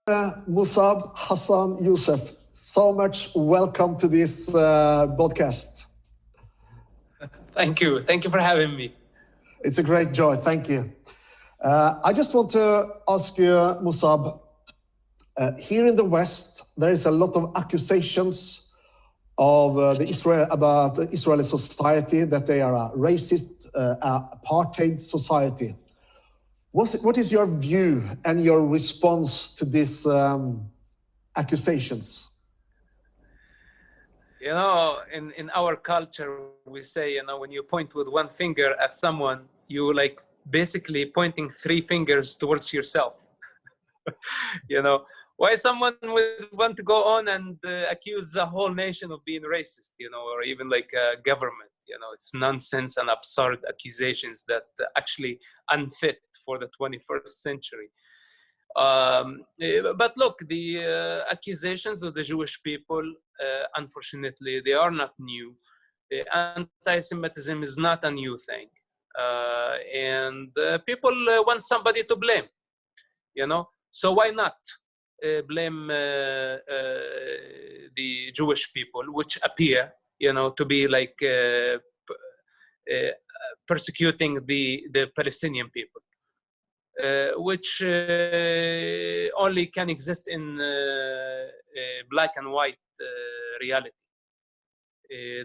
Mosab Hassan Yousef, so much welcome to this podcast. Thank you. Thank you for having me. It's a great joy. Thank you. I just want to ask you, Mosab, here in the West, there is a lot of accusations of about the Israeli society, that they are a racist, apartheid society. What is your view and your response to these accusations? You know, in our culture, we say, you know, when you point with one finger at someone, you like basically pointing three fingers towards yourself. You know, why someone would want to go on and accuse the whole nation of being racist, you know, or even like a government, you know, it's nonsense and absurd accusations that actually unfit for the 21st century. But look, the accusations of the Jewish people, unfortunately, they are not new. Anti-Semitism is not a new thing. And people want somebody to blame, you know? So why not blame the Jewish people, which appear, you know, to be like persecuting the Palestinian people, which only can exist in black and white reality.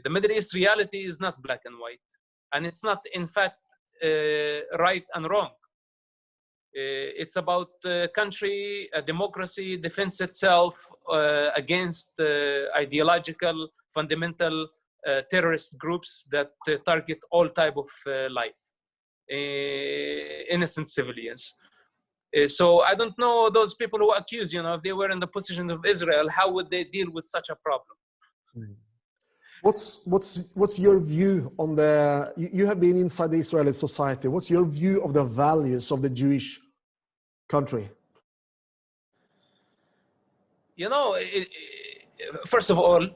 The Middle East reality is not black and white, and it's not, in fact, right and wrong. It's about a country, a democracy, defends itself against ideological, fundamental terrorist groups that target all type of life, innocent civilians. So I don't know those people who accuse, you know, if they were in the position of Israel, how would they deal with such a problem? What's your view on the? You have been inside the Israeli society. What's your view of the values of the Jewish country? You know, first of all,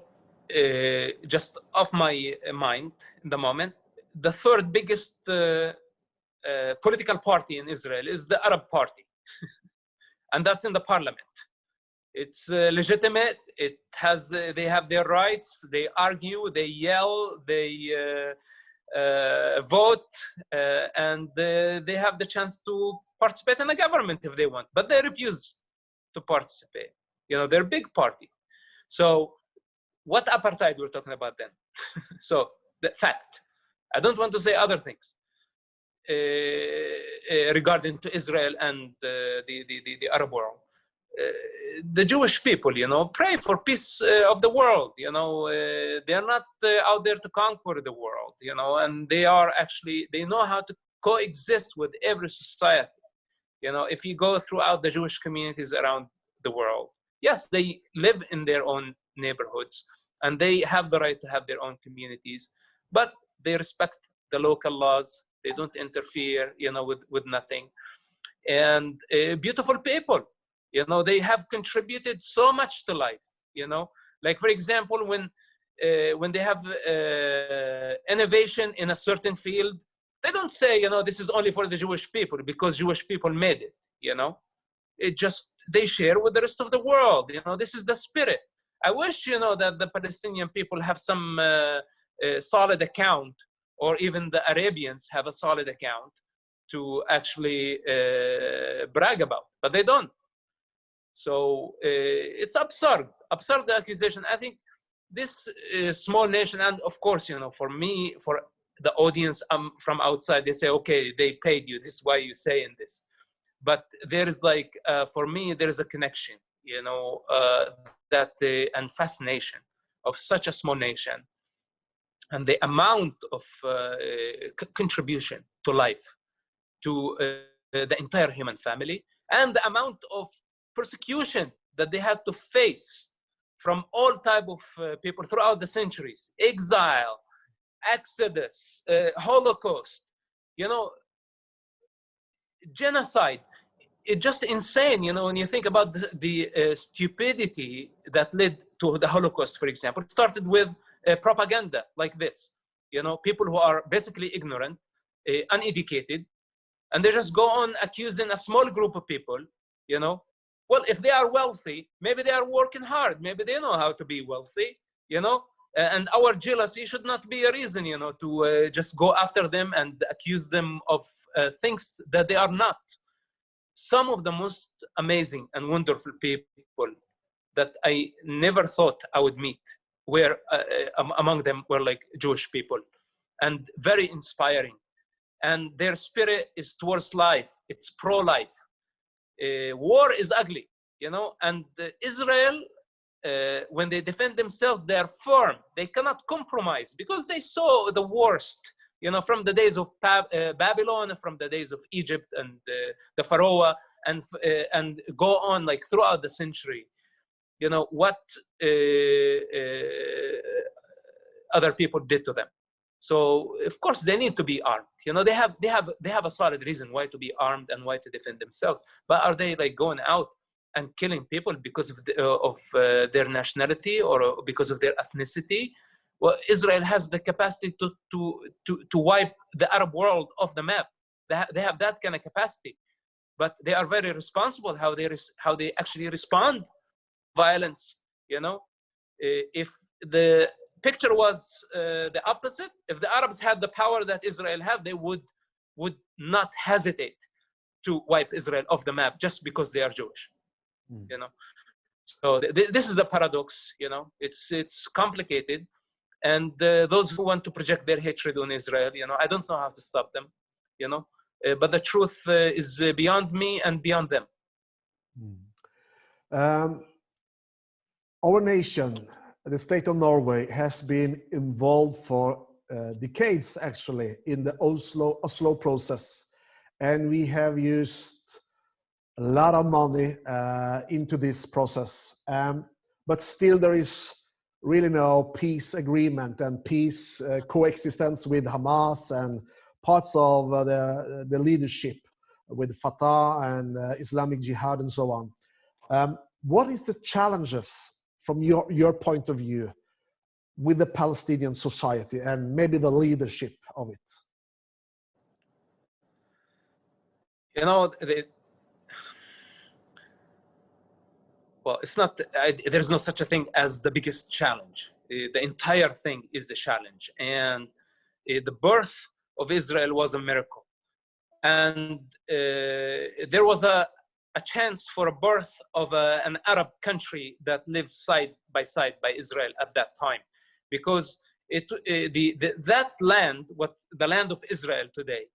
just off my mind in the moment, the third biggest political party in Israel is the Arab Party, and that's in the parliament. It's legitimate. It has. They have their rights. They argue. They yell. They vote, and they have the chance to participate in the government if they want. But they refuse to participate. You know, they're a big party. So, what apartheid we're talking about then? So, the fact. I don't want to say other things regarding to Israel and the Arab world. The Jewish people, you know, pray for peace of the world. You know, they are not out there to conquer the world. You know, and they are actually, they know how to coexist with every society. You know, if you go throughout the Jewish communities around the world, yes, they live in their own neighborhoods and they have the right to have their own communities, but they respect the local laws. They don't interfere, you know, with nothing. And beautiful people. You know, they have contributed so much to life, you know. Like, for example, when they have innovation in a certain field, they don't say, you know, this is only for the Jewish people because Jewish people made it, you know. It just, they share with the rest of the world, you know. This is the spirit. I wish, you know, that the Palestinian people have some solid account, or even the Arabians have a solid account to actually brag about, but they don't. So it's absurd accusation. I think this small nation, and of course, you know, for me, for the audience from outside, they say, okay, they paid you. This is why you're saying this. But there is like, for me, there is a connection, you know, that and fascination of such a small nation and the amount of contribution to life, to the entire human family, and the amount of persecution that they had to face from all type of people throughout the centuries, exile, exodus, Holocaust, you know, genocide. It's just insane, you know, when you think about the stupidity that led to the Holocaust, for example. It started with propaganda like this, you know, people who are basically ignorant, uneducated, and they just go on accusing a small group of people, you know, Well, if they are wealthy, maybe they are working hard. Maybe they know how to be wealthy, you know? And our jealousy should not be a reason, you know, to just go after them and accuse them of things that they are not. Some of the most amazing and wonderful people that I never thought I would meet were among them were like Jewish people, and very inspiring. And their spirit is towards life. It's pro-life. War is ugly, you know, and Israel, when they defend themselves, they are firm. They cannot compromise because they saw the worst, you know, from the days of Babylon, from the days of Egypt and the Pharaoh, and go on like throughout the century. You know what other people did to them. So of course they need to be armed. You know, they have a solid reason why to be armed and why to defend themselves. But are they like going out and killing people because of their nationality or because of their ethnicity? Well, Israel has the capacity to wipe the Arab world off the map. They have that kind of capacity, but they are very responsible how they actually respond violence. You know, if the picture was the opposite, if the Arabs had the power that Israel have, they would not hesitate to wipe Israel off the map just because they are Jewish. You know, so this is the paradox. You know, it's complicated, and those who want to project their hatred on Israel, you know, I don't know how to stop them. You know, but the truth is beyond me and beyond them. Our nation, the state of Norway, has been involved for decades, actually, in the Oslo process. And we have used a lot of money into this process. But still there is really no peace agreement and peace coexistence with Hamas and parts of the leadership with Fatah and Islamic Jihad and so on. What is the challenges from your point of view with the Palestinian society and maybe the leadership of it? You know, well, it's not, there's no such a thing as the biggest challenge. The entire thing is a challenge. And the birth of Israel was a miracle. And there was a chance for a birth of an Arab country that lives side by Israel at that time. Because that land, the land of Israel today,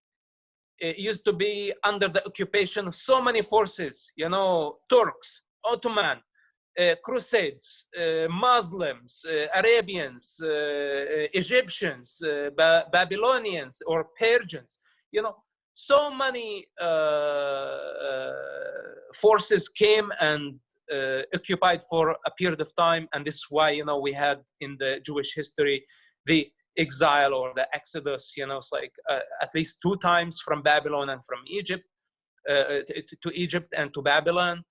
it used to be under the occupation of so many forces, you know, Turks, Ottoman, Crusades, Muslims, Arabians, Egyptians, Babylonians or Persians, you know, so many forces came and occupied for a period of time. And this is why, you know, we had in the Jewish history, the exile or the exodus, you know, it's like at least 2 times from Babylon and from Egypt to Egypt and to Babylon.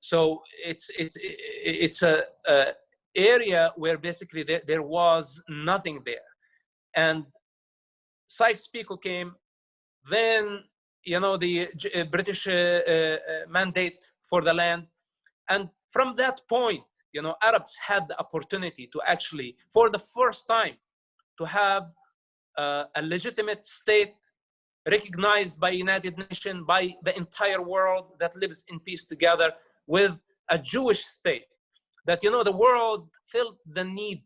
So it's a area where basically there was nothing there. And Sykes-Picot came, then, you know, the British mandate for the land. And from that point, you know, Arabs had the opportunity to actually, for the first time, to have a legitimate state recognized by United Nations, by the entire world that lives in peace together with a Jewish state. That, you know, the world felt the need,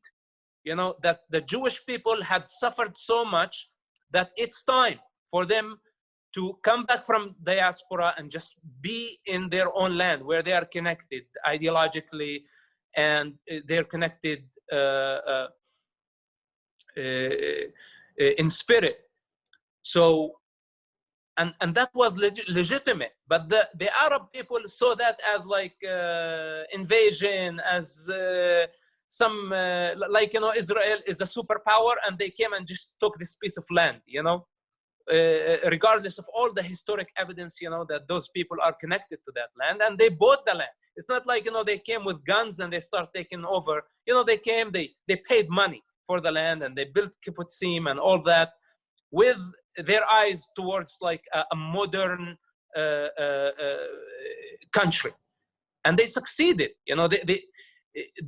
you know, that the Jewish people had suffered so much that it's time for them to come back from diaspora and just be in their own land where they are connected ideologically and they're connected in spirit. So, and that was legitimate, but the Arab people saw that as like invasion, as some like, you know, Israel is a superpower and they came and just took this piece of land, you know, regardless of all the historic evidence, you know, that those people are connected to that land and they bought the land. It's not like, you know, they came with guns and they start taking over. You know, they came, they paid money for the land and they built kibbutzim and all that with their eyes towards like a modern country. and they succeeded.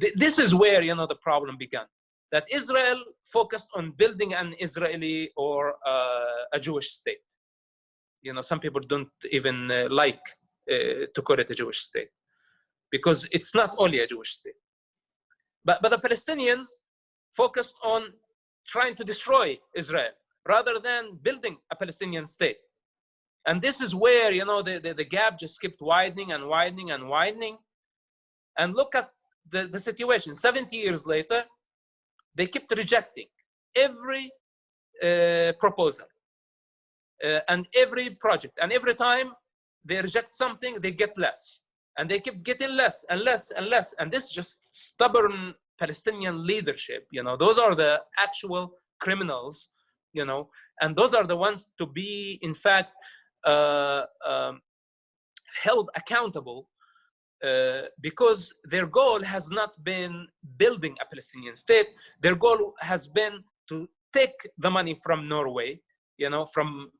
This is where the problem began. That Israel focused on building an Israeli or a Jewish state. Some people don't even like to call it a Jewish state, because it's not only a Jewish state. But the Palestinians focused on trying to destroy Israel rather than building a Palestinian state. And this is where the gap just kept widening and widening and widening. And look at the situation. 70 years later, they kept rejecting every proposal and every project. And every time they reject something, they get less. And they keep getting less and less and less. And this just stubborn Palestinian leadership, those are the actual criminals, and those are the ones to be, in fact, held accountable, because their goal has not been building a Palestinian state. Their goal has been to take the money from Norway, from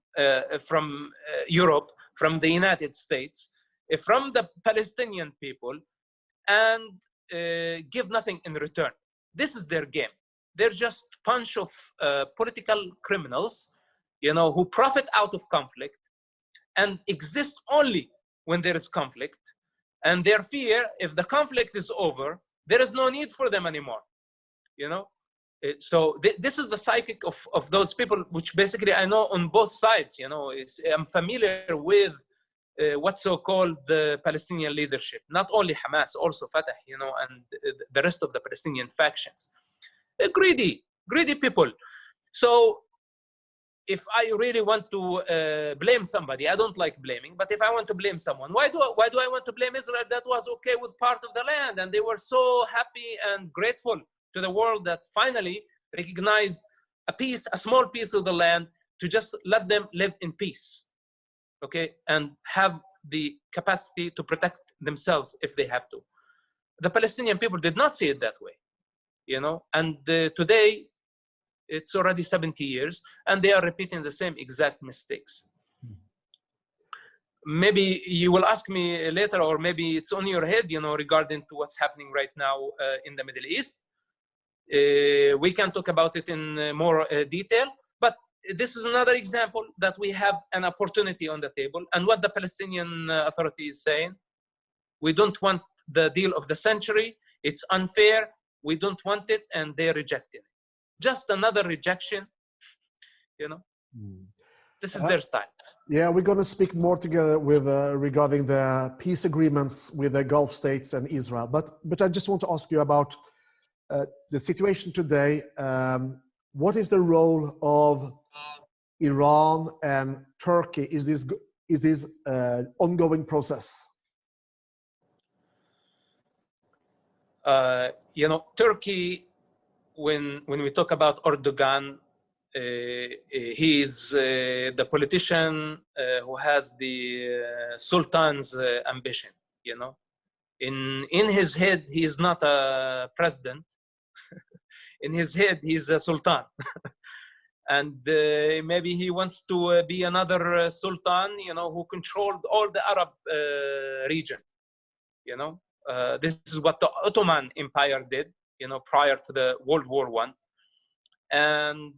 Europe, from the United States, from the Palestinian people, and give nothing in return. This is their game. They're just a bunch of political criminals, who profit out of conflict and exist only when there is conflict. And their fear, if the conflict is over, there is no need for them anymore. So this is the psychic of those people, which basically I know on both sides. I'm familiar with what's so-called the Palestinian leadership, not only Hamas, also Fatah, and the rest of the Palestinian factions. Greedy people. So if I really want to blame somebody, I don't like blaming, but if I want to blame someone, why do I want to blame Israel that was okay with part of the land, and they were so happy and grateful to the world that finally recognized a small piece of the land, to just let them live in peace, okay, and have the capacity to protect themselves if they have to. The Palestinian people did not see it that way, and today it's already 70 years, and they are repeating the same exact mistakes. Maybe you will ask me later, or maybe it's on your head, regarding to what's happening right now in the Middle East. We can talk about it in more detail, but this is another example that we have an opportunity on the table. And what the Palestinian Authority is saying, we don't want the deal of the century, it's unfair, we don't want it, and they're rejecting it. Just another rejection, This is their style. Yeah, we're going to speak more together with regarding the peace agreements with the Gulf states and Israel. But I just want to ask you about the situation today. What is the role of Iran and Turkey? Is this ongoing process? Turkey, when we talk about Erdogan, he is the politician who has the Sultan's ambition. In his head, he is not a president. In his head, he's a sultan. And maybe he wants to be another sultan, who controlled all the Arab region. This is what the Ottoman Empire did, prior to the World War I. And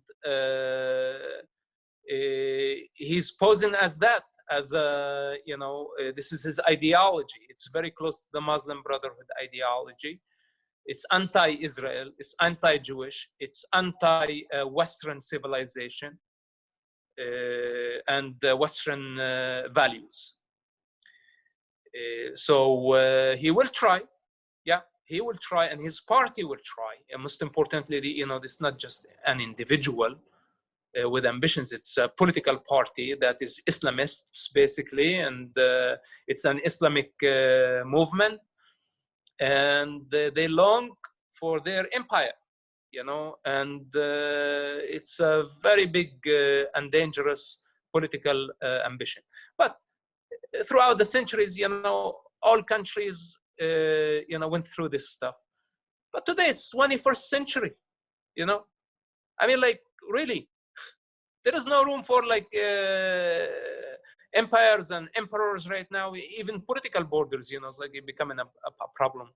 he's posing as that, as this is his ideology. It's very close to the Muslim Brotherhood ideology. It's anti-Israel, it's anti-Jewish, it's anti-Western civilization and Western values. So he will try, he will try, and his party will try. And most importantly, it's not just an individual with ambitions. It's a political party that is Islamists, basically, and it's an Islamic movement. And they long for their empire, and it's a very big and dangerous political ambition. But throughout the centuries, all countries, went through this stuff. But today it's 21st century, I mean, really, there is no room for empires and emperors right now, even political borders, you know, it's like becoming a problem.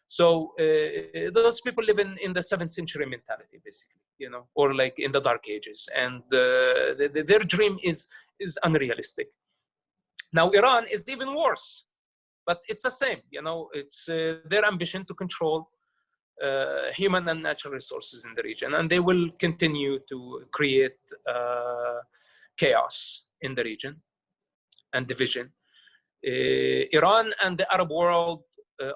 So those people live in the 7th century mentality, basically, you know, or like in the dark ages, and their dream is unrealistic. Now Iran is even worse, but it's the same, you know. It's their ambition to control human and natural resources in the region, and they will continue to create chaos in the region and division. Iran and the Arab world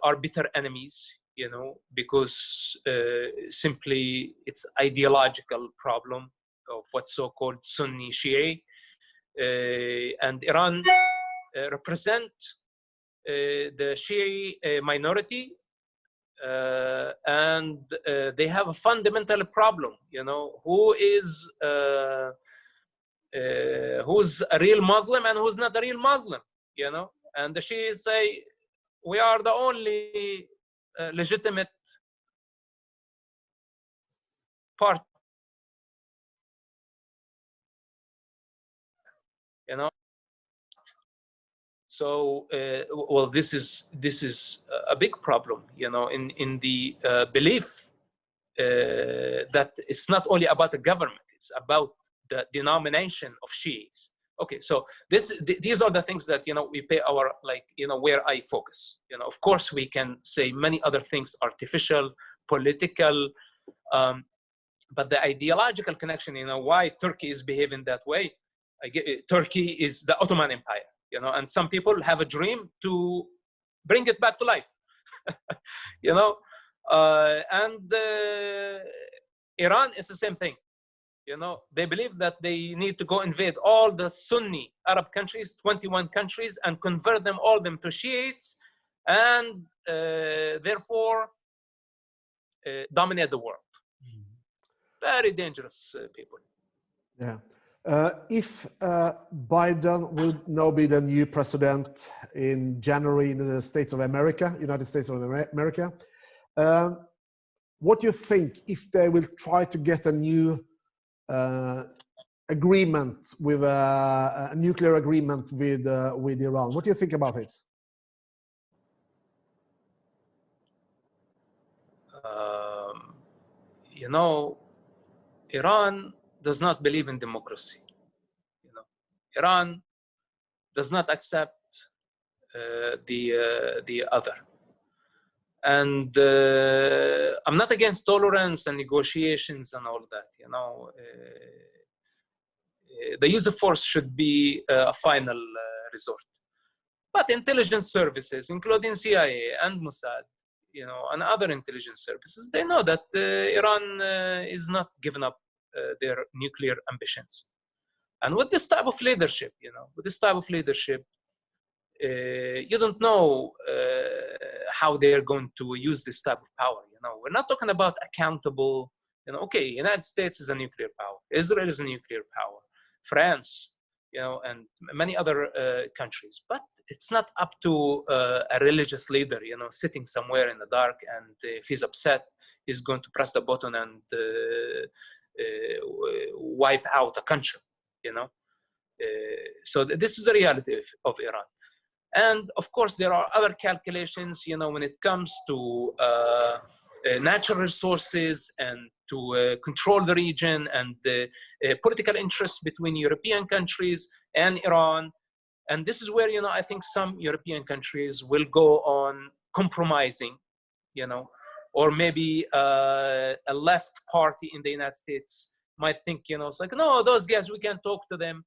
are bitter enemies, you know, because simply it's ideological problem of what's so-called Sunni Shia, and Iran represent the Shia minority, and they have a fundamental problem, you know, who's a real Muslim and who's not a real Muslim, you know. And the Shias say, we are the only legitimate part, you know. So, well, this is a big problem, you know, in the belief that it's not only about the government, it's about the denomination of Shias. Okay, so these are the things that, you know, we pay our, like, you know, where I focus. You know, of course, we can say many other things, artificial, political, but the ideological connection, you know, why Turkey is behaving that way. Turkey is the Ottoman Empire, you know, and some people have a dream to bring it back to life, you know, and Iran is the same thing. You know, they believe that they need to go invade all the Sunni Arab countries, 21 countries, and convert them all to Shiites, and therefore dominate the world. Very dangerous people. Yeah. If Biden will now be the new president in January in the States of America, United States of America, what do you think if they will try to get a new agreement with a nuclear agreement with Iran? What do you think about it? You know, Iran does not believe in democracy. You know, Iran does not accept the other. And I'm not against tolerance and negotiations and all that. You know, the use of force should be a final resort. But intelligence services, including CIA and Mossad, you know, and other intelligence services, they know that Iran is not giving up their nuclear ambitions. And with this type of leadership, you know, with this type of leadership, you don't know how they're going to use this type of power. You know, we're not talking about accountable. You know, okay, United States is a nuclear power, Israel is a nuclear power, France, you know, and many other countries. But it's not up to a religious leader, you know, sitting somewhere in the dark, and if he's upset, he's going to press the button and wipe out a country, you know. So this is the reality of Iran. And of course, there are other calculations, you know, when it comes to natural resources and to control the region, and the political interests between European countries and Iran. And this is where, you know, I think some European countries will go on compromising, you know, or maybe a left party in the United States might think, you know, it's like, no, those guys, we can't talk to them.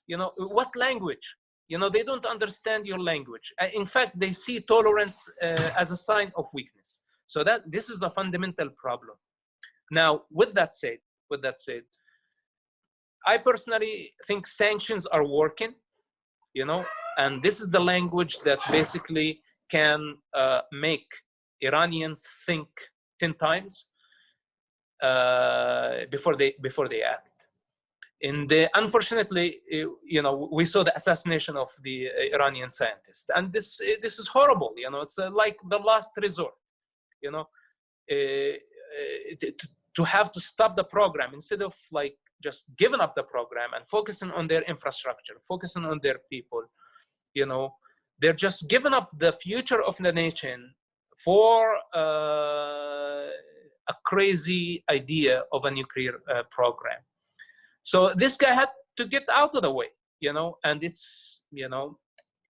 You know, what language? You know, they don't understand your language. In fact, they see tolerance as a sign of weakness. So that this is a fundamental problem. Now, with that said, I personally think sanctions are working, you know, and this is the language that basically can make Iranians think 10 times before they act. Unfortunately, you know, we saw the assassination of the Iranian scientist, and this is horrible. You know, it's like the last resort. You know, to have to stop the program instead of like just giving up the program and focusing on their infrastructure, focusing on their people. You know, they're just giving up the future of the nation for a crazy idea of a nuclear program. So this guy had to get out of the way, you know, and it's, you know,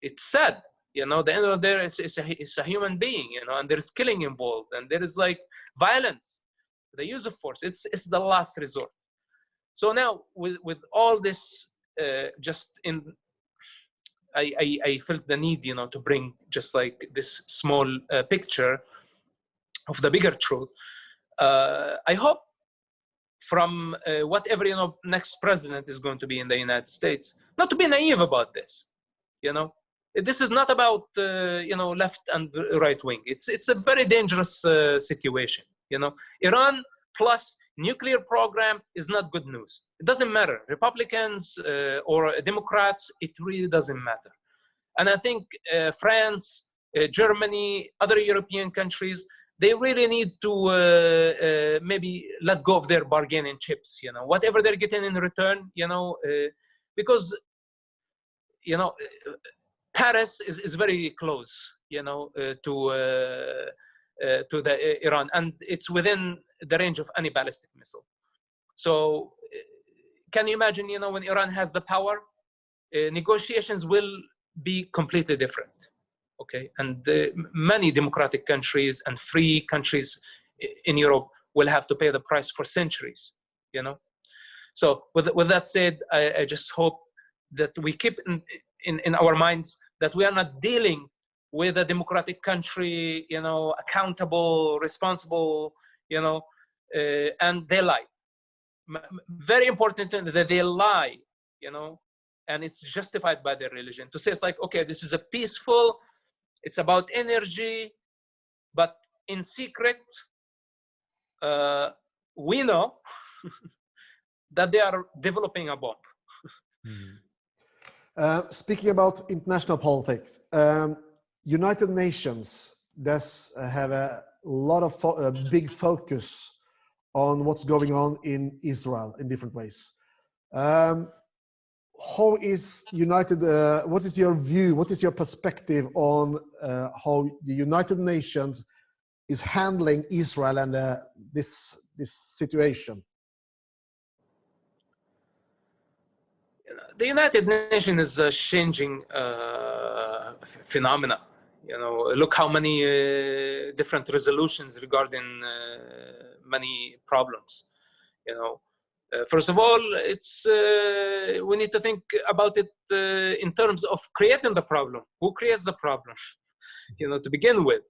it's sad, you know, the end of there is a human being, you know, and there's killing involved, and there is like violence, the use of force. It's the last resort. So now with all this, I felt the need, you know, to bring just like this small picture of the bigger truth. I hope from whatever, you know, next president is going to be in the United States, not to be naive about this, you know. This is not about, you know, left and right wing. It's a very dangerous situation, you know. Iran plus nuclear program is not good news. It doesn't matter, Republicans or Democrats, it really doesn't matter. And I think France, Germany, other European countries, they really need to maybe let go of their bargaining chips, you know, whatever they're getting in return, you know, because, you know, Paris is very close, you know, to the Iran, and it's within the range of any ballistic missile. So can you imagine, you know, when Iran has the power, negotiations will be completely different, okay? And many democratic countries and free countries in Europe will have to pay the price for centuries, you know? So with that said, I just hope that we keep in our minds that we are not dealing with a democratic country, you know, accountable, responsible, you know, and they lie. Very important that they lie, you know, and it's justified by their religion. To say it's like, okay, this is a peaceful, it's about energy, but in secret, we know that they are developing a bomb. Speaking about international politics, United Nations does have a lot of big focus on what's going on in Israel in different ways. How is United, what is your view, what is your perspective on how the United Nations is handling Israel and this situation? The United Nations is a changing phenomena. You know, look how many different resolutions regarding many problems. You know, first of all, it's we need to think about it in terms of creating the problem. Who creates the problem? You know, to begin with.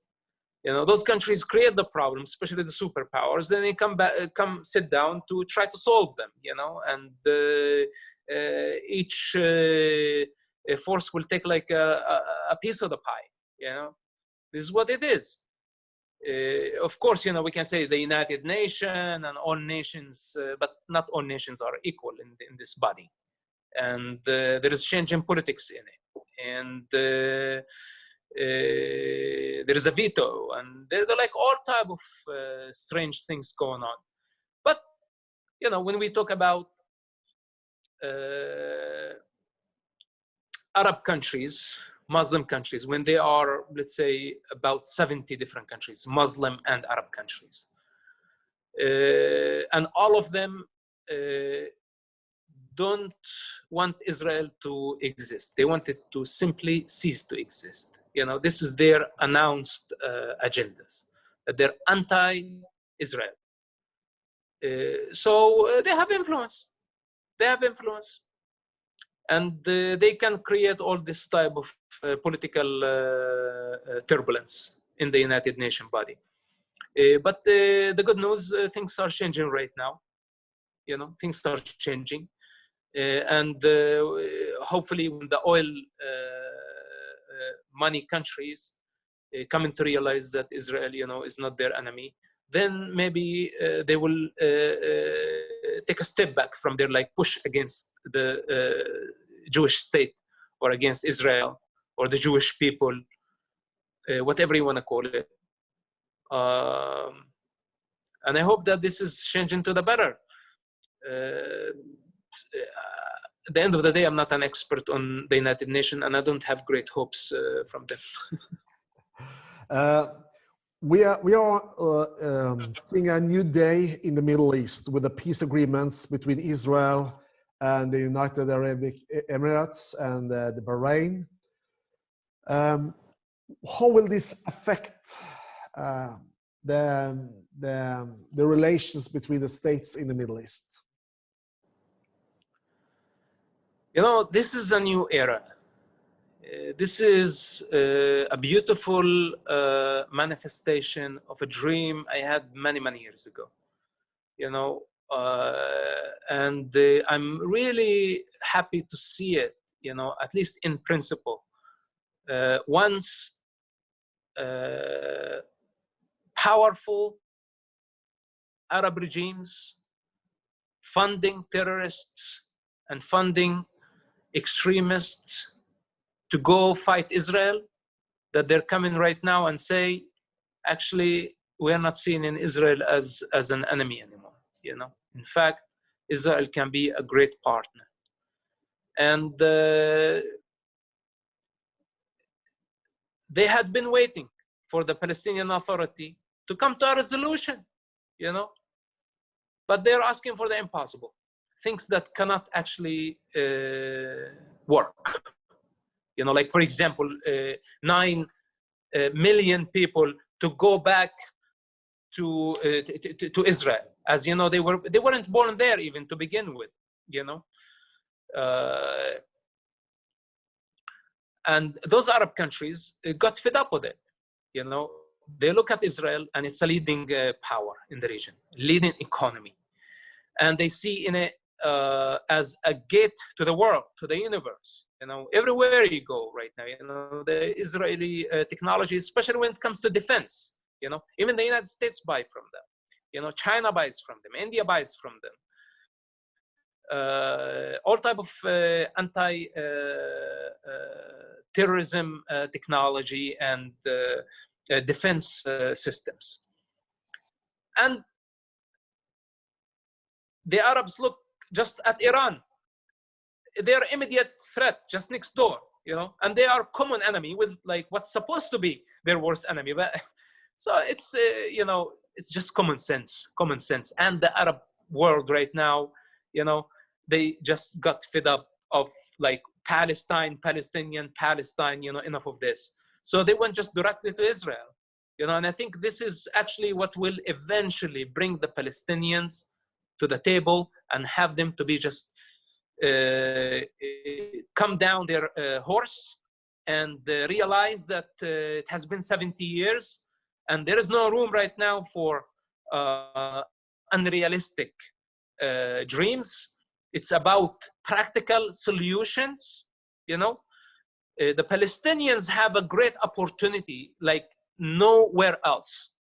You know, those countries create the problem, especially the superpowers. Then they come sit down to try to solve them. You know, and each force will take like a piece of the pie. You know, this is what it is. Of course, you know, we can say the United Nations and all nations, but not all nations are equal in this body. And there is change in politics in it. And there is a veto. And there are like all type of strange things going on. But, you know, when we talk about Arab countries, Muslim countries, when they are, let's say, about 70 different countries, Muslim and Arab countries. And all of them don't want Israel to exist. They want it to simply cease to exist. You know, this is their announced agendas, that they're anti-Israel. So they have influence. They have influence. And they can create all this type of political turbulence in the United Nations body. But the good news, things are changing right now. You know, things are changing. And hopefully when the oil money countries come to realize that Israel, you know, is not their enemy, then maybe they will take a step back from their like push against the Jewish state or against Israel or the Jewish people, whatever you want to call it. And I hope that this is changing to the better. At the end of the day, I'm not an expert on the United Nations, and I don't have great hopes from them. We are seeing a new day in the Middle East with the peace agreements between Israel and the United Arab Emirates and the Bahrain. How will this affect the relations between the states in the Middle East? You know, this is a new era. This is a beautiful manifestation of a dream I had many, many years ago. You know, and I'm really happy to see it, you know, at least in principle. Once powerful Arab regimes funding terrorists and funding extremists to go fight Israel, that they're coming right now and say, actually, we're not seeing in Israel as an enemy anymore, you know. In fact, Israel can be a great partner. And they had been waiting for the Palestinian Authority to come to a resolution, you know. But they're asking for the impossible, things that cannot actually work. You know, like, for example, 9 million people to go back to Israel. As you know, they weren't born there even to begin with, you know. And those Arab countries got fed up with it, you know. They look at Israel, and it's a leading power in the region, leading economy. And they see in it as a gate to the world, to the universe. You know, everywhere you go right now, you know, the Israeli technology, especially when it comes to defense, you know, even the United States buy from them. You know, China buys from them, India buys from them. All type of anti-terrorism technology and defense systems. And the Arabs look just at Iran. Their immediate threat just next door, you know, and they are common enemy with like what's supposed to be their worst enemy. But so it's you know, it's just common sense. And the Arab world right now, you know, they just got fed up of like Palestinian, you know, enough of this. So they went just directly to Israel, you know, and I think this is actually what will eventually bring the Palestinians to the table and have them to be just come down their horse and realize that it has been 70 years and there is no room right now for unrealistic dreams. It's about practical solutions, you know. The Palestinians have a great opportunity like nowhere else,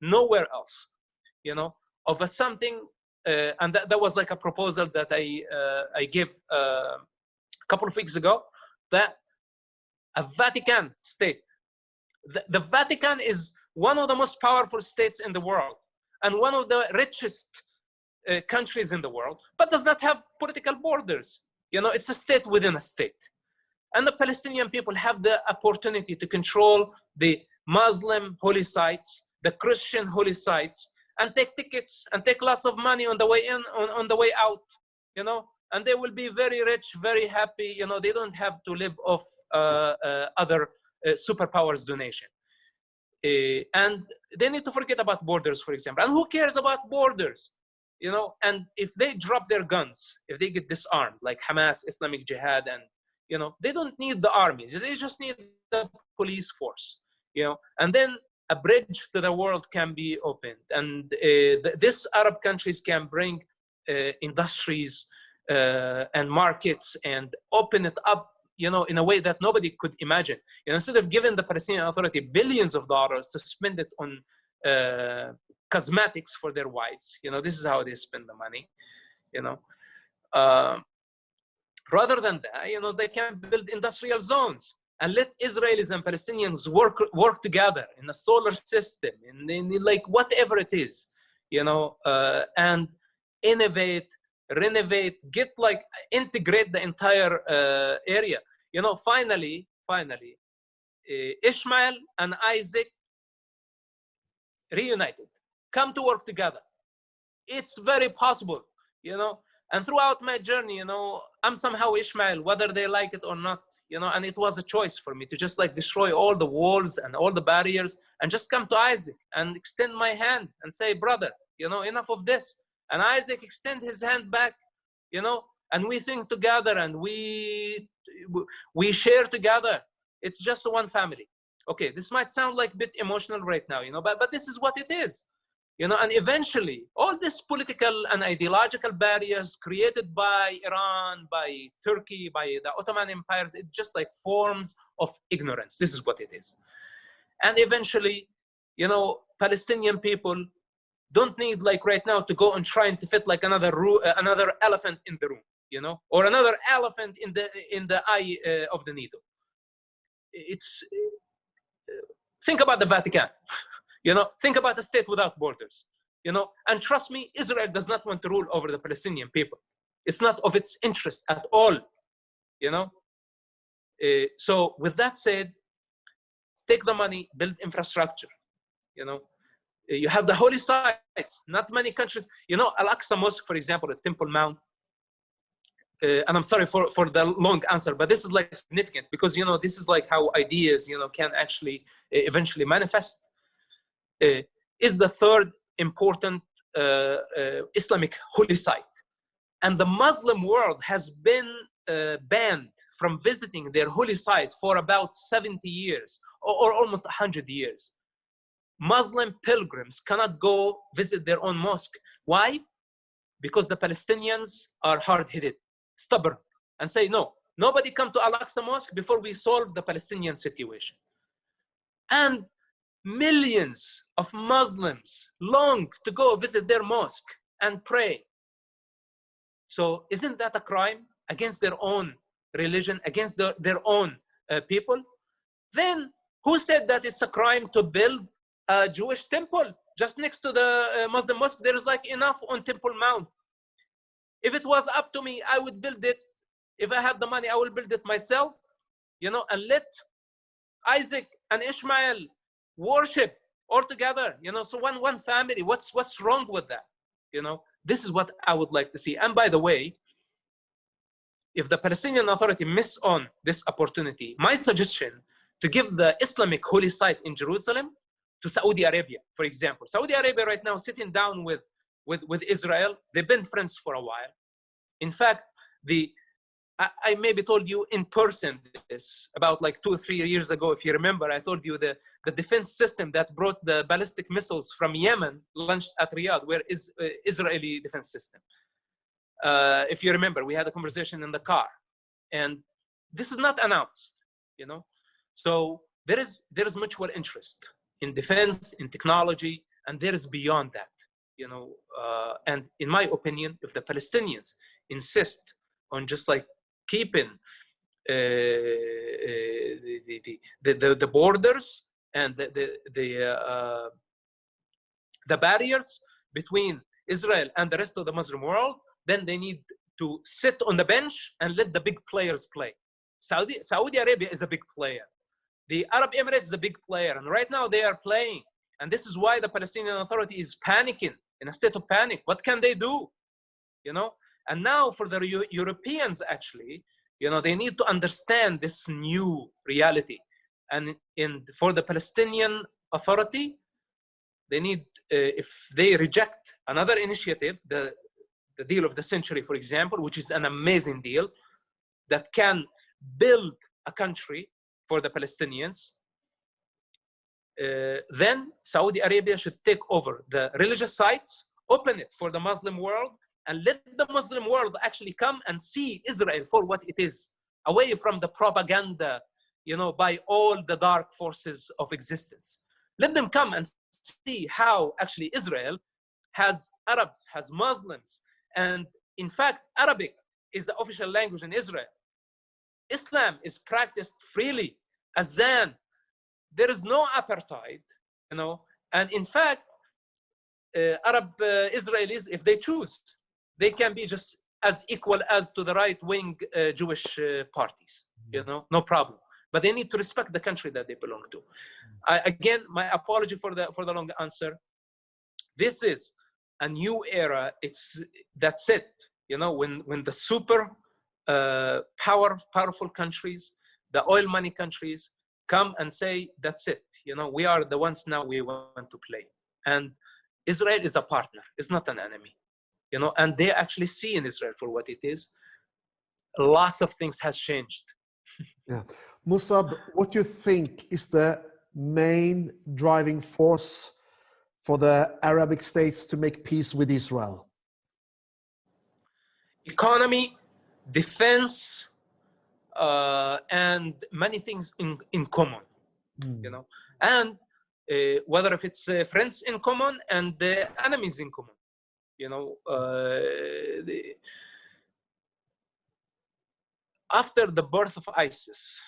you know, of a something. And that was like a proposal that I gave a couple of weeks ago, that a Vatican state. The Vatican is one of the most powerful states in the world and one of the richest countries in the world, but does not have political borders. You know, it's a state within a state. And the Palestinian people have the opportunity to control the Muslim holy sites, the Christian holy sites, and take tickets and take lots of money on the way in, on the way out, you know, and they will be very rich, very happy. You know, they don't have to live off other superpowers donation. And they need to forget about borders, for example. And who cares about borders? You know, and if they drop their guns, if they get disarmed, like Hamas, Islamic Jihad, and, you know, they don't need the armies. They just need the police force, you know, and then a bridge to the world can be opened, and this Arab countries can bring industries and markets and open it up, you know, in a way that nobody could imagine. You know, instead of giving the Palestinian Authority billions of dollars to spend it on cosmetics for their wives, you know, this is how they spend the money, you know. Rather than that, you know, they can build industrial zones and let Israelis and Palestinians work together in a solar system, in like whatever it is, and innovate, renovate, integrate the entire area. Finally, Ishmael and Isaac reunited, come to work together. It's very possible, and throughout my journey, I'm somehow Ishmael, whether they like it or not, and it was a choice for me to just destroy all the walls and all the barriers and just come to Isaac and extend my hand and say, brother, enough of this. And Isaac extend his hand back, and we think together and we share together. It's just one family. Okay, this might sound a bit emotional right now, but this is what it is. And eventually all these political and ideological barriers created by Iran, by Turkey, by the Ottoman empires, it's just forms of ignorance. This is what it is. And eventually, Palestinian people don't need right now to go and try to fit another elephant in the room, or another elephant in the eye of the needle. It's think about the Vatican. Think about a state without borders, and trust me, Israel does not want to rule over the Palestinian people. It's not of its interest at all, So with that said, take the money, build infrastructure, You have the holy sites, not many countries, Al-Aqsa Mosque, for example, at Temple Mount. And I'm sorry for the long answer, but this is significant because, this is how ideas, can actually eventually manifest. Is the third important Islamic holy site. And the Muslim world has been banned from visiting their holy site for about 70 years or almost 100 years. Muslim pilgrims cannot go visit their own mosque. Why? Because the Palestinians are hard-headed, stubborn, and say, no, nobody come to Al-Aqsa Mosque before we solve the Palestinian situation. And millions of Muslims long to go visit their mosque and pray. So isn't that a crime against their own religion, against their own people? Then who said that it's a crime to build a Jewish temple just next to the Muslim mosque? There is enough on Temple Mount. If it was up to me, I would build it. If I had the money, I will build it myself, and let Isaac and Ishmael worship all together, so one family. What's wrong with that? This is what I would like to see. And by the way, if the Palestinian Authority miss on this opportunity, my suggestion to give the Islamic holy site in Jerusalem to Saudi Arabia, for example. Saudi Arabia right now sitting down with Israel. They've been friends for a while. In fact, I maybe told you in person this about 2 or 3 years ago. If you remember, I told you the defense system that brought the ballistic missiles from Yemen launched at Riyadh, where is Israeli defense system. If you remember, we had a conversation in the car, and this is not announced, So there is mutual interest in defense, in technology, and there is beyond that, And in my opinion, if the Palestinians insist on just keeping the borders and the barriers between Israel and the rest of the Muslim world, then they need to sit on the bench and let the big players play. Saudi Arabia is a big player. The Arab Emirates is a big player, and right now they are playing. And this is why the Palestinian Authority is panicking, in a state of panic. What can they do? And now for the Europeans, actually, they need to understand this new reality. And for the Palestinian Authority, they need, if they reject another initiative, the deal of the century, for example, which is an amazing deal that can build a country for the Palestinians, then Saudi Arabia should take over the religious sites, open it for the Muslim world, and let the Muslim world actually come and see Israel for what it is, away from the propaganda, by all the dark forces of existence. Let them come and see how actually Israel has Arabs, has Muslims, and in fact, Arabic is the official language in Israel. Islam is practiced freely, azan. There is no apartheid, and in fact, Arab Israelis, if they choose, they can be just as equal as to the right-wing Jewish parties, no problem. But they need to respect the country that they belong to. Again, my apology for the long answer. This is a new era. That's it. When the super powerful countries, the oil money countries, come and say, that's it. We are the ones now we want to play. And Israel is a partner. It's not an enemy. And they actually see in Israel for what it is. Lots of things has changed. Yeah. Mosab, what do you think is the main driving force for the Arabic states to make peace with Israel? Economy, defense, and many things in common, and whether if it's friends in common and enemies in common, after the birth of ISIS,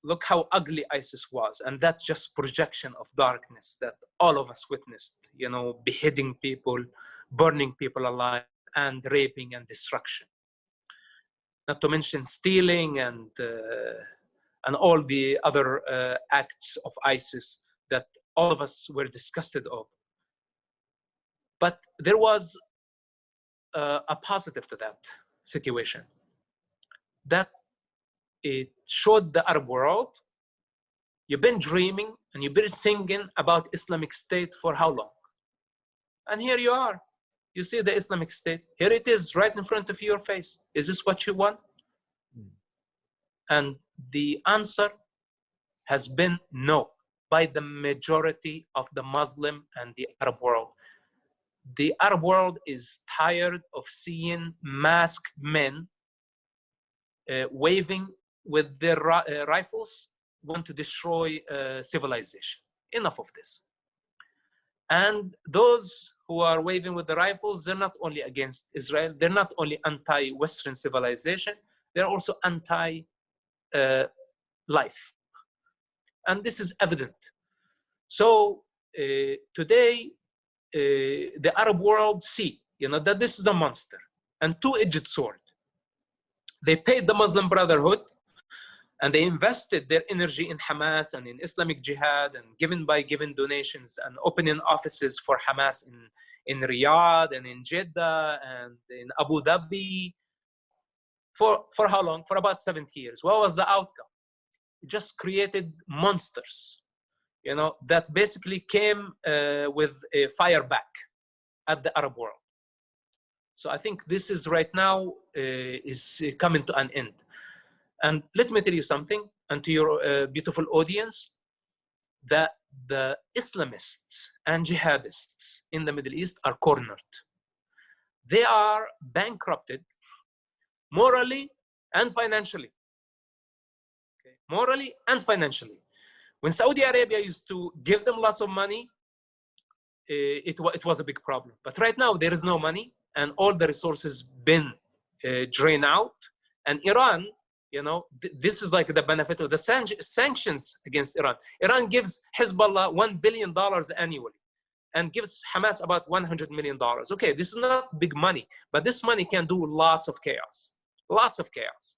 look how ugly ISIS was, and that's just projection of darkness that all of us witnessed, beheading people, burning people alive, and raping and destruction. Not to mention stealing and all the other acts of ISIS that all of us were disgusted of. But there was a positive to that situation, that it showed the Arab world, you've been dreaming and you've been singing about Islamic State for how long? And here you are. You see the Islamic State. Here it is right in front of your face. Is this what you want? And the answer has been no, by the majority of the Muslim and the Arab world. The Arab world is tired of seeing masked men waving with their rifles, want to destroy civilization. Enough of this. And those who are waving with the rifles, they're not only against Israel, they're not only anti-Western civilization, they're also anti-life. And this is evident. So today, the Arab world see, that this is a monster and two-edged sword. They paid the Muslim Brotherhood and they invested their energy in Hamas and in Islamic Jihad and giving donations and opening offices for Hamas in Riyadh and in Jeddah and in Abu Dhabi. For how long? For about 70 years. What was the outcome? It just created monsters, that basically came with a fire back at the Arab world. So I think this is right now is coming to an end. And let me tell you something, and to your beautiful audience, that the Islamists and jihadists in the Middle East are cornered. They are bankrupted morally and financially. Okay? Morally and financially. When Saudi Arabia used to give them lots of money, it was a big problem. But right now there is no money and all the resources been drained out. And Iran, this is like the benefit of the sanctions against Iran. Iran gives Hezbollah $1 billion annually and gives Hamas about $100 million. Okay, this is not big money, but this money can do lots of chaos. Lots of chaos.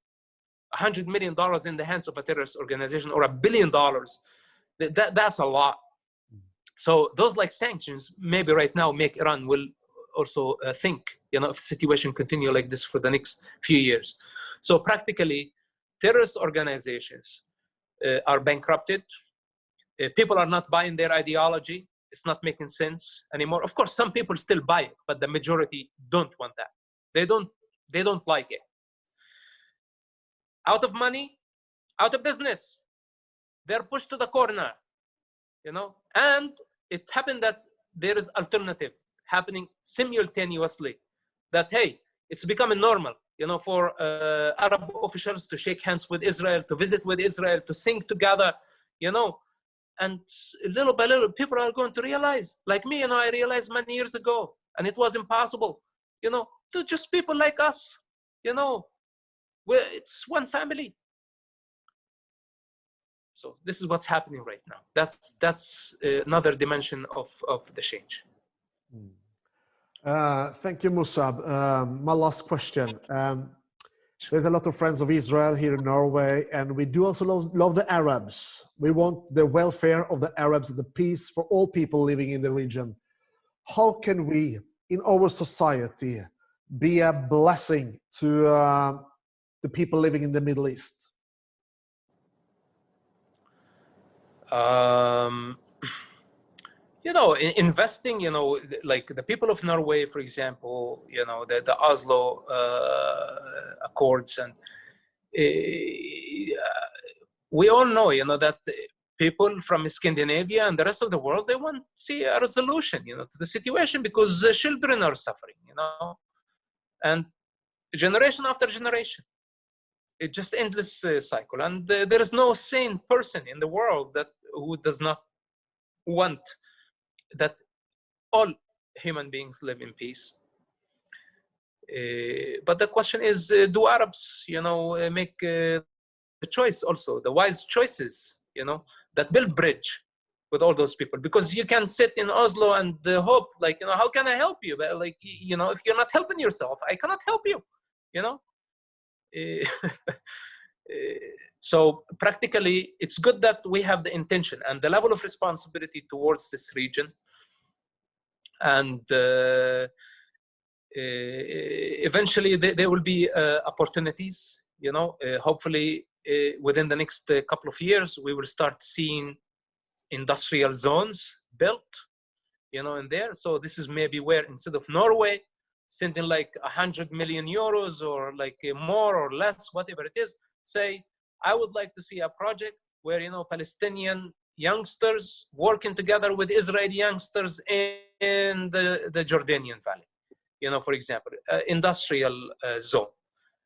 $100 million in the hands of a terrorist organization or $1 billion, that's a lot. So those like sanctions maybe right now make Iran will also think, if the situation continue like this for the next few years. So practically, terrorist organizations are bankrupted. People are not buying their ideology. It's not making sense anymore. Of course, some people still buy it, but the majority don't want that. They don't like it. Out of money, out of business. They're pushed to the corner, and it happened that there is alternative happening simultaneously, that, hey, it's becoming normal, for Arab officials to shake hands with Israel, to visit with Israel, to sing together, and little by little, people are going to realize, like me, I realized many years ago, and it was impossible, to just people like us, it's one family. So this is what's happening right now. That's another dimension of the change. Thank you, Mosab. My last question. There's a lot of friends of Israel here in Norway, and we do also love the Arabs. We want the welfare of the Arabs, the peace for all people living in the region. How can we, in our society, be a blessing to the people living in the Middle East? You know, investing, you know, like the people of Norway, for example, you know, the Oslo Accords, and we all know, you know, that people from Scandinavia and the rest of the world, they want to see a resolution, you know, to the situation, because the children are suffering, you know, and generation after generation, it's just endless cycle. And there is no sane person in the world who does not want that all human beings live in peace. But the question is, do Arabs, you know, make the choice also, the wise choices, you know, that build bridge with all those people? Because you can sit in Oslo and hope, like, you know, how can I help you? But like, you know, if you're not helping yourself, I cannot help you, you know? So practically, it's good that we have the intention and the level of responsibility towards this region. And eventually there will be opportunities, you know, hopefully within the next couple of years, we will start seeing industrial zones built, you know, in there. So this is maybe where, instead of Norway sending like 100 million euros or like more or less, whatever it is, say, I would like to see a project where, you know, Palestinian youngsters working together with Israeli youngsters in the Jordanian Valley, you know, for example, industrial zone.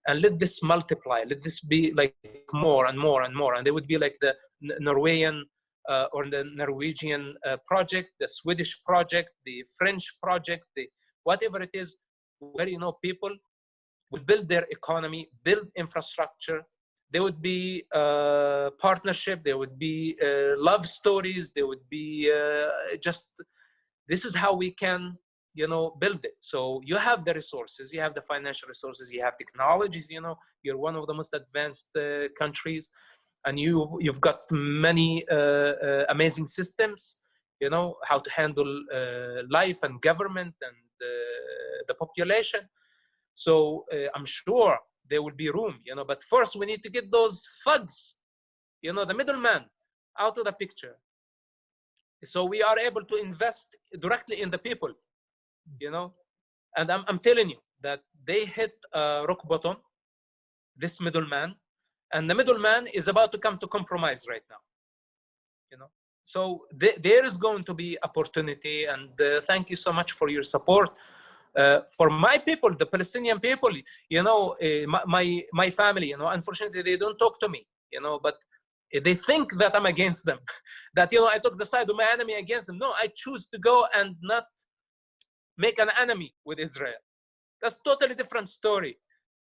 And let this multiply, let this be like more and more and more. And they would be like the Norwegian or the Norwegian project, the Swedish project, the French project, the whatever it is, where, you know, people will build their economy, build infrastructure. There would be partnership, there would be love stories, there would be just, this is how we can, you know, build it. So you have the resources, you have the financial resources, you have technologies, you know, you're one of the most advanced countries, and you've got many amazing systems, you know, how to handle life and government and the population. So I'm sure there will be room, you know, but first we need to get those thugs, you know, the middleman out of the picture. So we are able to invest directly in the people, you know, and I'm telling you that they hit rock bottom, this middleman, and the middleman is about to come to compromise right now, you know. So there is going to be opportunity, and thank you so much for your support. For my people, the Palestinian people, you know, my family, you know, unfortunately they don't talk to me, you know, but they think that I'm against them, that, you know, I took the side of my enemy against them. No, I choose to go and not make an enemy with Israel. That's totally different story.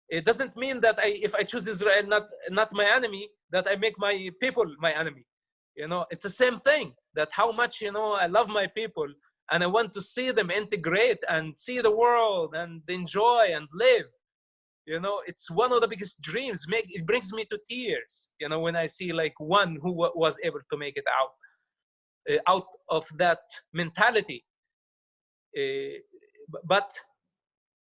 It doesn't mean that if I choose Israel, not my enemy, that I make my people my enemy. You know, it's the same thing, that how much, you know, I love my people, and I want to see them integrate and see the world and enjoy and live. You know, it's one of the biggest dreams. It brings me to tears, you know, when I see like one who was able to make it out of that mentality. But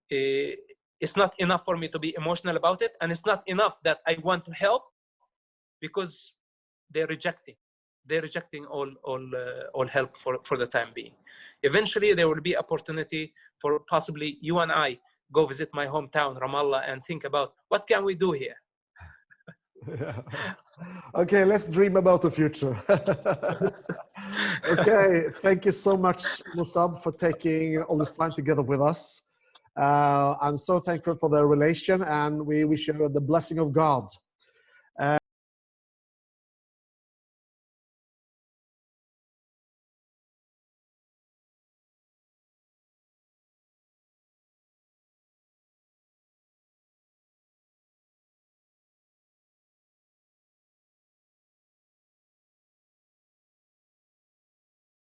it's not enough for me to be emotional about it, and it's not enough that I want to help, because they're rejecting all help for the time being. Eventually there will be opportunity for possibly you and I go visit my hometown Ramallah and think about what can we do here. Okay, let's dream about the future. Okay, thank you so much, Mosab, for taking all this time together with us. I'm so thankful for the relation, and we wish you the blessing of God